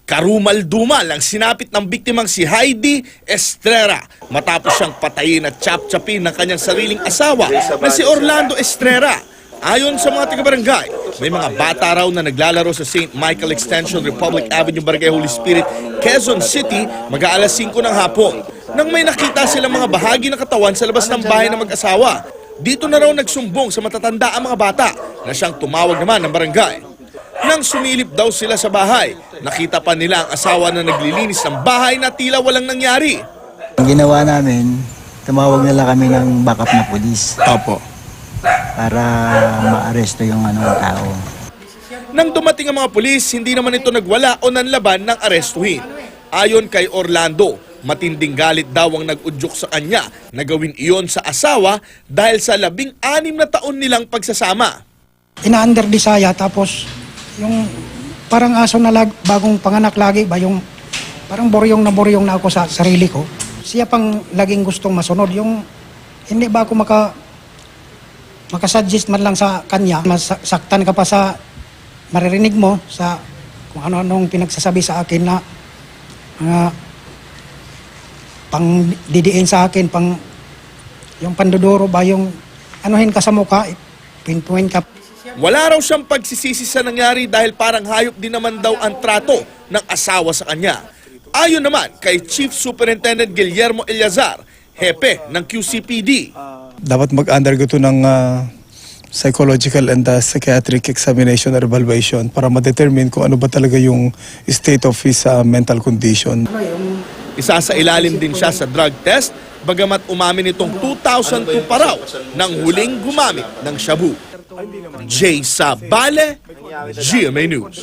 Karumal-dumal ang sinapit ng biktimang si Heidi Estrera matapos siyang patayin at chap-chapin ng kanyang sariling asawa na si Orlando Estrera. Ayon sa mga taga-barangay, may mga bata raw na naglalaro sa St. Michael Extension, Republic Avenue, Barangay Holy Spirit, Quezon City, mag-aalas 5 ng hapon. Nang may nakita silang mga bahagi ng katawan sa labas ng bahay ng mag-asawa. Dito na raw nagsumbong sa matatanda ang mga bata na siyang tumawag naman ng barangay. Nang sumilip daw sila sa bahay, nakita pa nila ang asawa na naglilinis ng bahay na tila walang nangyari. Ang ginawa namin, tumawag nila kami ng backup na pulis. Opo. Para maaresto yung tao. Nang dumating ang mga pulis, hindi naman ito nagwala o nanlaban ng arestuhin. Ayon kay Orlando, matinding galit daw ang nag-udyok sa kanya na gawin iyon sa asawa dahil sa 16 na taon nilang pagsasama. Ina-under Disaya, tapos yung parang aso na bagong panganak lagi ba, yung parang boryong na ako sa sarili ko. Siya pang laging gustong masunod, yung hindi ba ako makasuggest man lang sa kanya, masaktan ka pa sa maririnig mo sa kung ano-anong pinagsasabi sa akin na pang didiin sa akin, yung panduduro ba, yung anuhin ka sa mukha, pinpuin ka. Wala raw siyang pagsisisi sa nangyari dahil parang hayop din naman daw ang trato ng asawa sa kanya. Ayon naman kay Chief Superintendent Guillermo Eliazar, hepe ng QCPD. Dapat mag-undergo to ng psychological and psychiatric examination or evaluation para ma-determine kung ano ba talaga yung state of his mental condition. Isa sa ilalim din siya sa drug test, bagamat umamin itong 2002 pa raw nang huling gumamit ng shabu. Jay Sabale, GMA News.